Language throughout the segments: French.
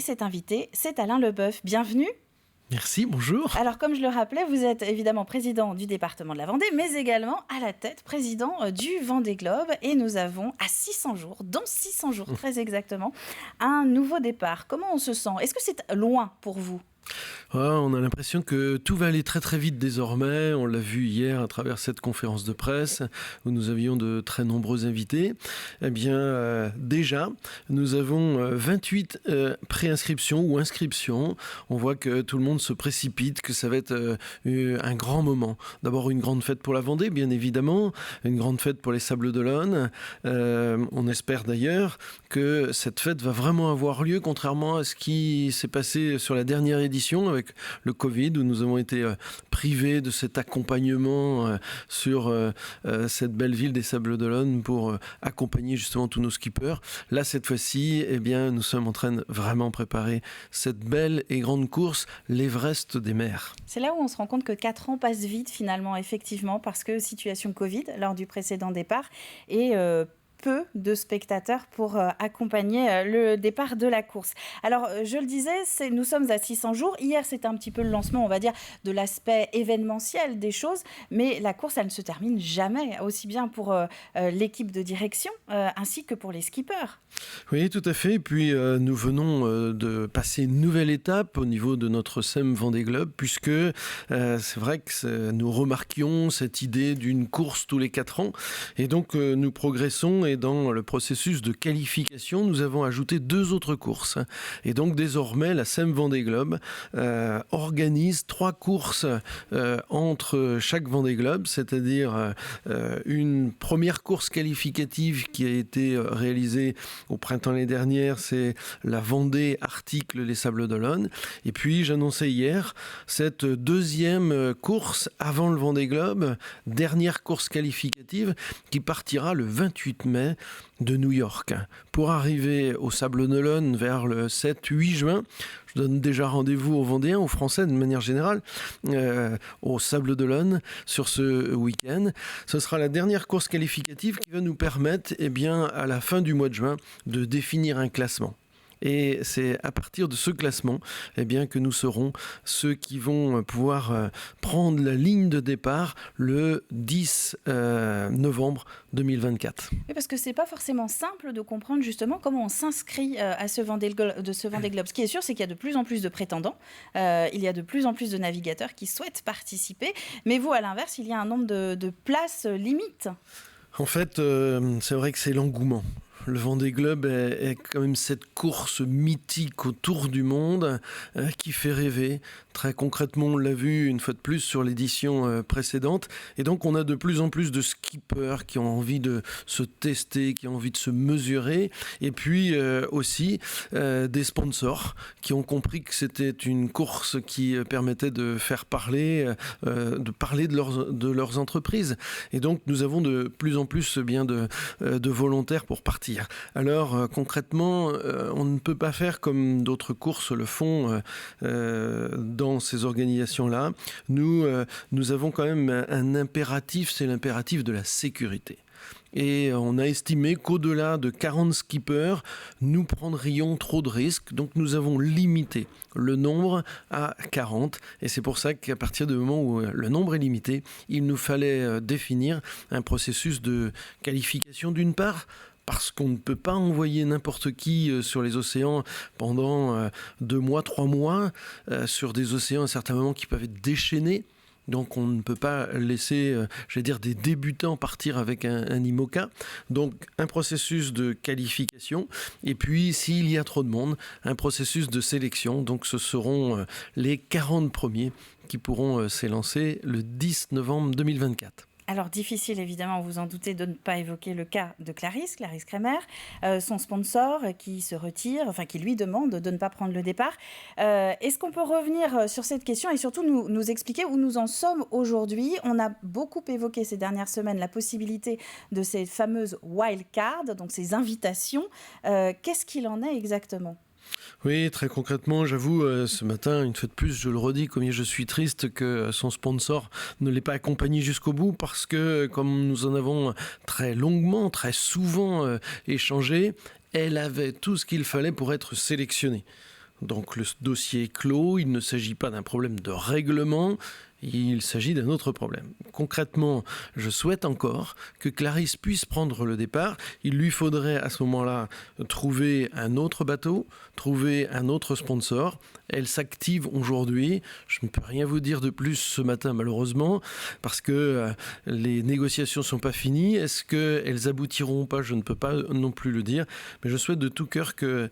cet invité, c'est Alain Leboeuf. Bienvenue. Merci, bonjour. Alors, comme je le rappelais, vous êtes évidemment président du département de la Vendée, mais également à la tête, président du Vendée Globe. Et nous avons à 600 jours, dans 600 jours très exactement, un nouveau départ. Comment on se sent? Est-ce que c'est loin pour vous? On a l'impression que tout va aller très très vite désormais. On l'a vu hier à travers cette conférence de presse où nous avions de très nombreux invités. Eh bien, déjà, nous avons 28 préinscriptions ou inscriptions. On voit que tout le monde se précipite, que ça va être un grand moment. D'abord, une grande fête pour la Vendée, bien évidemment, une grande fête pour les Sables d'Olonne. On espère d'ailleurs que cette fête va vraiment avoir lieu, contrairement à ce qui s'est passé sur la dernière édition avec le Covid, où nous avons été privés de cet accompagnement sur cette belle ville des Sables d'Olonne pour accompagner justement tous nos skippers. Là, cette fois-ci, eh bien, nous sommes en train de vraiment préparer cette belle et grande course, l'Everest des mers. C'est là où on se rend compte que 4 ans passent vite finalement, effectivement, parce que situation Covid lors du précédent départ et peu de spectateurs pour accompagner le départ de la course. Alors, je le disais, nous sommes à 600 jours. Hier, c'était un petit peu le lancement, on va dire, de l'aspect événementiel des choses. Mais la course, elle ne se termine jamais, aussi bien pour l'équipe de direction ainsi que pour les skippers. Oui, tout à fait. Et puis, nous venons de passer une nouvelle étape au niveau de notre SEM Vendée Globe, puisque c'est vrai que nous remarquions cette idée d'une course tous les 4 ans. Et donc, nous progressons. Et dans le processus de qualification, nous avons ajouté 2 autres courses. Et donc, désormais, la SEM Vendée Globe organise 3 courses entre chaque Vendée Globe, c'est-à-dire une première course qualificative qui a été réalisée au printemps l'année dernière, c'est la Vendée Article les Sables d'Olonne. Et puis j'annonçais hier cette deuxième course avant le Vendée Globe, dernière course qualificative qui partira le 28 mai de New York pour arriver aux Sables d'Olonne vers le 7-8 juin. Je donne déjà rendez-vous aux Vendéens, aux Français de manière générale, aux Sables d'Olonne sur ce week-end. Ce sera la dernière course qualificative qui va nous permettre, eh bien, à la fin du mois de juin, de définir un classement. Et c'est à partir de ce classement eh bien, que nous serons ceux qui vont pouvoir prendre la ligne de départ le 10 novembre 2024. Oui, parce que c'est pas forcément simple de comprendre justement comment on s'inscrit à ce Vendée Globe. Ce qui est sûr, c'est qu'il y a de plus en plus de prétendants, il y a de plus en plus de navigateurs qui souhaitent participer, mais vous, à l'inverse, il y a un nombre de places limite. En fait, c'est vrai que c'est l'engouement. Le Vendée Globe est quand même cette course mythique autour du monde qui fait rêver. Très concrètement, on l'a vu une fois de plus sur l'édition précédente. Et donc, on a de plus en plus de skippers qui ont envie de se tester, qui ont envie de se mesurer. Et puis aussi des sponsors qui ont compris que c'était une course qui permettait de faire parler, de leurs entreprises. Et donc, nous avons de plus en plus bien de volontaires pour partir. Alors concrètement, on ne peut pas faire comme d'autres courses le font dans ces organisations-là. Nous avons quand même un impératif, c'est l'impératif de la sécurité. Et on a estimé qu'au-delà de 40 skippers, nous prendrions trop de risques. Donc nous avons limité le nombre à 40. Et c'est pour ça qu'à partir du moment où le nombre est limité, il nous fallait définir un processus de qualification d'une part, parce qu'on ne peut pas envoyer n'importe qui sur les océans pendant 2 mois, 3 mois, sur des océans à certains moments qui peuvent être déchaînés. Donc on ne peut pas laisser, des débutants partir avec un IMOCA. Donc un processus de qualification. Et puis s'il y a trop de monde, un processus de sélection. Donc ce seront les 40 premiers qui pourront s'élancer le 10 novembre 2024. Alors, difficile, évidemment, vous en doutez, de ne pas évoquer le cas de Clarisse Kremer, son sponsor qui se retire, qui lui demande de ne pas prendre le départ. Est-ce qu'on peut revenir sur cette question et surtout nous expliquer où nous en sommes aujourd'hui? On a beaucoup évoqué ces dernières semaines la possibilité de ces fameuses wildcards, donc ces invitations. Qu'est-ce qu'il en est exactement ? Oui, très concrètement, j'avoue, ce matin, une fois de plus, je le redis, combien je suis triste que son sponsor ne l'ait pas accompagné jusqu'au bout, parce que, comme nous en avons très longuement, très souvent échangé, elle avait tout ce qu'il fallait pour être sélectionnée. Donc le dossier est clos, il ne s'agit pas d'un problème de règlement, il s'agit d'un autre problème. Concrètement, je souhaite encore que Clarisse puisse prendre le départ. Il lui faudrait à ce moment-là trouver un autre bateau, trouver un autre sponsor. Elle s'active aujourd'hui. Je ne peux rien vous dire de plus ce matin malheureusement parce que les négociations ne sont pas finies. Est-ce qu'elles aboutiront ou pas? Je ne peux pas non plus le dire. Mais je souhaite de tout cœur que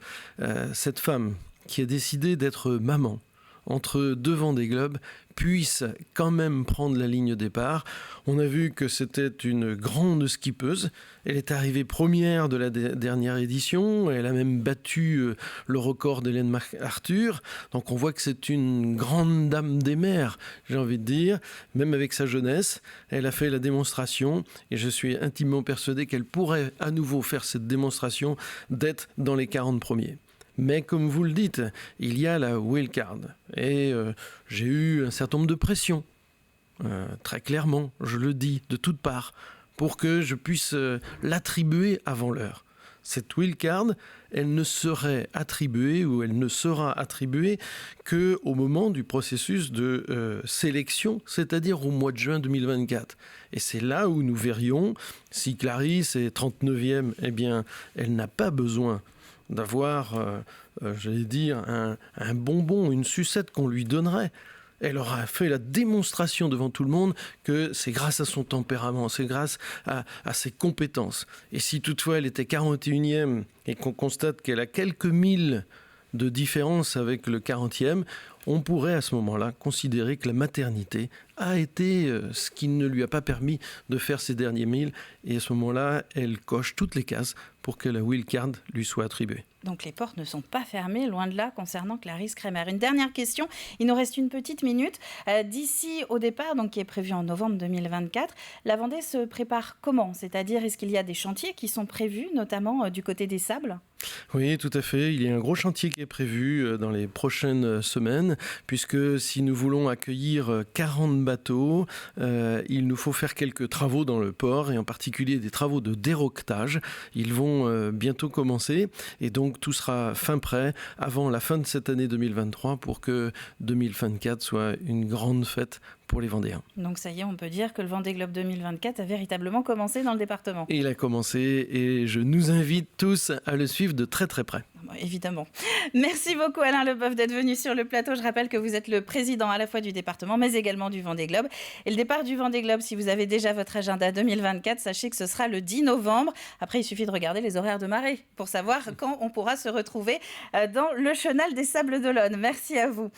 cette femme qui a décidé d'être maman entre deux Vendée Globe puisse quand même prendre la ligne départ. On a vu que c'était une grande skippeuse. Elle est arrivée première de la dernière édition. Elle a même battu le record d'Hélène MacArthur. Donc on voit que c'est une grande dame des mers, j'ai envie de dire. Même avec sa jeunesse, elle a fait la démonstration. Et je suis intimement persuadé qu'elle pourrait à nouveau faire cette démonstration d'être dans les 40 premiers. Mais comme vous le dites, il y a la wildcard. Et j'ai eu un certain nombre de pressions, très clairement, je le dis, de toutes parts, pour que je puisse l'attribuer avant l'heure. Cette wildcard, elle ne serait attribuée ou elle ne sera attribuée qu'au moment du processus de sélection, c'est-à-dire au mois de juin 2024. Et c'est là où nous verrions si Clarisse est 39e, eh bien, elle n'a pas besoin d'avoir, j'allais dire, un bonbon, une sucette qu'on lui donnerait. Elle aura fait la démonstration devant tout le monde que c'est grâce à son tempérament, c'est grâce à ses compétences. Et si toutefois elle était 41e et qu'on constate qu'elle a quelques milles de différence avec le 40e, on pourrait à ce moment-là considérer que la maternité a été ce qui ne lui a pas permis de faire ces derniers milles. Et à ce moment-là, elle coche toutes les cases pour que la wildcard lui soit attribuée. Donc les portes ne sont pas fermées, loin de là, concernant Clarisse Kremer. Une dernière question, il nous reste une petite minute. D'ici au départ, donc, qui est prévu en novembre 2024, la Vendée se prépare comment? C'est-à-dire, est-ce qu'il y a des chantiers qui sont prévus, notamment du côté des sables? Oui, tout à fait. Il y a un gros chantier qui est prévu dans les prochaines semaines, puisque si nous voulons accueillir 40 bateaux, il nous faut faire quelques travaux dans le port, et en particulier des travaux de déroquetage. Ils vont bientôt commencer, et donc tout sera fin prêt avant la fin de cette année 2023 pour que 2024 soit une grande fête pour les Vendéens. Donc ça y est, on peut dire que le Vendée Globe 2024 a véritablement commencé dans le département. Et il a commencé et je nous invite tous à le suivre de très très près. Évidemment. Merci beaucoup Alain Leboeuf d'être venu sur le plateau. Je rappelle que vous êtes le président à la fois du département mais également du Vendée Globe. Et le départ du Vendée Globe, si vous avez déjà votre agenda 2024, sachez que ce sera le 10 novembre. Après, il suffit de regarder les horaires de marée pour savoir quand on pourra se retrouver dans le chenal des Sables d'Olonne. Merci à vous.